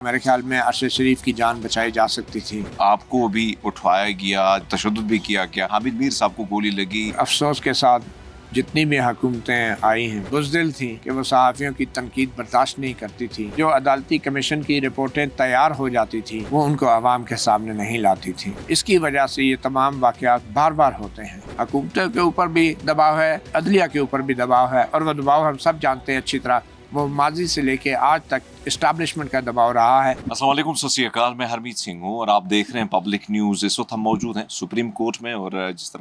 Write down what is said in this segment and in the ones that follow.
मेरे ख्याल में अरशद शरीफ की जान बचाई जा सकती थी। आपको भी उठवाया गया, तशद्दुद भी किया गया, हामिद मीर साहब को गोली लगी। अफसोस के साथ जितनी भी हुकूमतें आई हैं बुज़दिल थी कि वो सहाफ़ियों की तनकीद बर्दाश्त नहीं करती थी। जो अदालती कमीशन की रिपोर्टें तैयार हो जाती थी वो उनको आवाम के सामने नहीं लाती थी। इसकी वजह से ये तमाम वाक़यात बार बार होते हैं। हुकूमतों के ऊपर भी दबाव है, अदलिया के ऊपर भी दबाव है, और वह दबाव हम सब जानते हैं अच्छी तरह। वो माजी से लेके आज तक इस्टेब्लिशमेंट का दबाव रहा है। अस्सलाम वालेकुम, सत श्री अकाल। मैं हरमीत सिंह हूँ और आप देख रहे हैं पब्लिक न्यूज़। इस वक्त हम मौजूद हैं सुप्रीम कोर्ट में, और जिस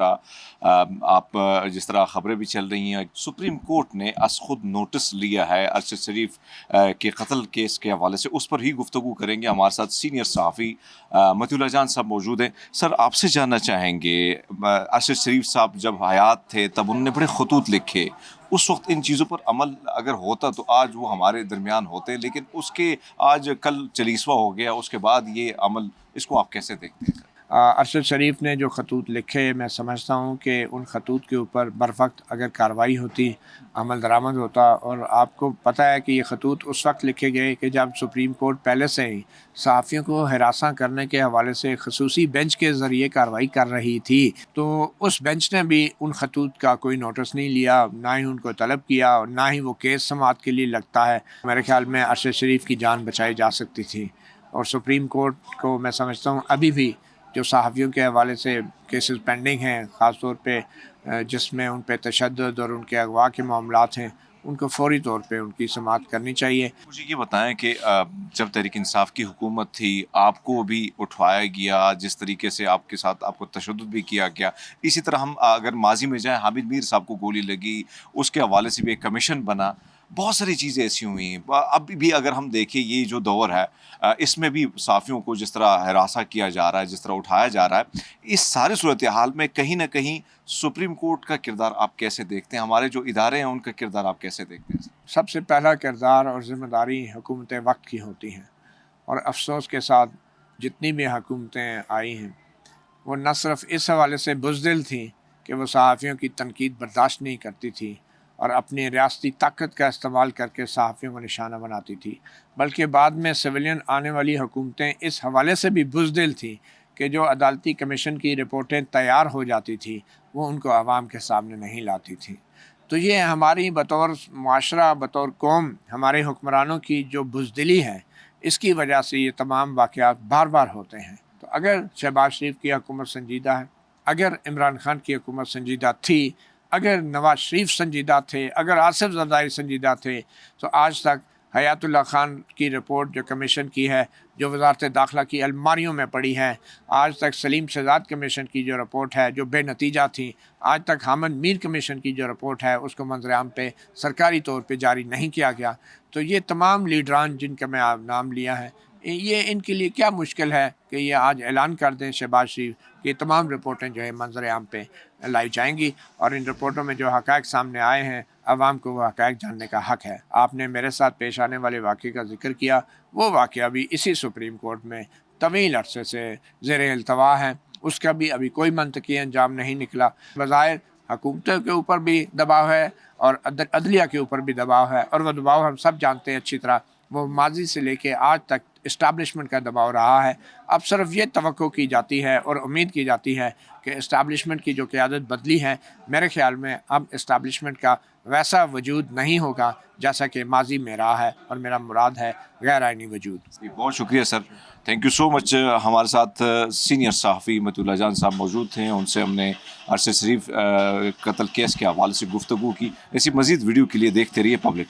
तरह खबरें भी चल रही हैं, सुप्रीम कोर्ट ने खुद नोटिस लिया है अरशद शरीफ के कत्ल केस के हवाले से। उस पर ही गुफ्तगू करेंगे। हमारे साथ सीनियर सहाफ़ी मतीउल्लाह जान साहब मौजूद हैं। सर, आपसे जानना चाहेंगे, अरशद शरीफ साहब जब हयात थे तब उन्होंने बड़े खतूत लिखे। उस वक्त इन चीज़ों पर अमल अगर होता तो आज वो हमारे दरमियान होते, लेकिन उसके आज कल चलीसवा हो गया, उसके बाद ये अमल, इसको आप कैसे देखते हैं? अरशद शरीफ ने जो खतूत लिखे, मैं समझता हूँ कि उन खतूत के ऊपर बर वक्त अगर कार्रवाई होती, अमल दरामद होता। और आपको पता है कि ये खतूत उस वक्त लिखे गए कि जब सुप्रीम कोर्ट पहले से ही सहाफ़ियों को हिरासा करने के हवाले से खसूसी बेंच के ज़रिए कार्रवाई कर रही थी। तो उस बेंच ने भी उन खतूत का कोई नोटिस नहीं लिया, ना ही उनको तलब किया, और ना ही वो केस समाअत के लिए लगता है। मेरे ख्याल में अरशद शरीफ की जान बचाई जा सकती थी। और सुप्रीम कोर्ट को मैं समझता हूँ अभी भी जो सहाफ़ियों के हवाले से केसेस पेंडिंग हैं, ख़ास तौर पे जिसमें उन पे तशद्दुद और उनके अगवा के मामलात हैं, उनको फौरी तौर पे उनकी समाअत करनी चाहिए। मुझे ये बताएं कि जब तहरीक इंसाफ की हुकूमत थी, आपको भी उठवाया गया, जिस तरीके से आपके साथ आपको तशद्दुद भी किया गया। इसी तरह हम अगर माजी में जाएं, हामिद मीर साहब को गोली लगी, उसके हवाले से भी एक कमीशन बना। बहुत सारी चीज़ें ऐसी हुई हैं। अब भी अगर हम देखें, ये जो दौर है, इसमें भी सहाफ़ियों को जिस तरह हरासा किया जा रहा है, जिस तरह उठाया जा रहा है, इस सारे सूरत हाल में कहीं ना कहीं सुप्रीम कोर्ट का किरदार आप कैसे देखते हैं? हमारे जो इदारे हैं उनका किरदार आप कैसे देखते हैं? सबसे पहला किरदार और ज़िम्मेदारी हुकूमत वक्त की होती हैं। और अफसोस के साथ जितनी भी हुकूमतें आई हैं वो न सिर्फ इस हवाले से बुज़दिल थी कि वो सहाफ़ियों की तनकीद बर्दाश्त नहीं करती थी और अपनी रियासती ताकत का इस्तेमाल करके सहाफ़ियों को निशाना बनाती थी, बल्कि बाद में सिविलियन आने वाली हुकूमतें इस हवाले से भी बुज़दिल थी कि जो अदालती कमीशन की रिपोर्टें तैयार हो जाती थी वो उनको आवाम के सामने नहीं लाती थी। तो ये हमारी बतौर मुआशरा, बतौर कौम, हमारे हुक्मरानों की जो बुज़दिली है, इसकी वजह से ये तमाम वाक़यात बार बार होते हैं। तो अगर शहबाज शरीफ की हुकूमत संजीदा है, अगर इमरान खान की हुकूमत संजीदा थी, अगर नवाज शरीफ संजीदा थे, अगर आसिफ ज़रदारी संजीदा थे, तो आज तक हयातुल्लाह खान की रिपोर्ट जो कमीशन की है, जो वज़ारत दाखिला की अलमारियों में पड़ी है, आज तक सलीम शहजाद कमीशन की जो रिपोर्ट है जो बेनतीजा थी, आज तक हामिद मीर कमीशन की जो रिपोर्ट है उसको मंज़र-ए-आम पे सरकारी तौर पे जारी नहीं किया गया। तो ये तमाम लीडरान जिनका मैं नाम लिया है, ये इनके लिए क्या मुश्किल है कि ये आज ऐलान कर दें शहबाज शरीफ कि तमाम रिपोर्टें जो है मंज़र-ए-आम पे लाई जाएंगी, और इन रिपोर्टों में जो हक़ाइक़ सामने आए हैं आवाम को वो हक़ाइक़ जानने का हक़ है। आपने मेरे साथ पेश आने वाले वाक़े का जिक्र किया, वो वाक़या भी इसी सुप्रीम कोर्ट में तवील अरसे से ज़ेर इल्तवा है, उसका भी अभी कोई मंतकी अंजाम नहीं निकला। बज़ाहिर हुकूमतों के ऊपर भी दबाव है और अदलिया के ऊपर भी दबाव है, और वह दबाव हम सब जानते हैं अच्छी तरह। वो माजी से लेके आज तक इस्टेब्लिशमेंट का दबाव रहा है। अब सिर्फ ये तवक्को की जाती है और उम्मीद की जाती है कि इस्टेब्लिशमेंट की जो क़यादत बदली है, मेरे ख़्याल में अब इस्टेब्लिशमेंट का वैसा वजूद नहीं होगा जैसा कि माजी में रहा है, और मेरा मुराद है गैर आइनी वजूद। बहुत शुक्रिया sir, thank you so much. हमारे साथ सीनियर सहाफ़ी मतीउल्लाह जान साहब मौजूद थे। उनसे हमने अरशद शरीफ कत्ल केस के हवाले से गुफ्तगू की। ऐसी मज़ीद वीडियो के लिए देखते रहिए पब्लिक।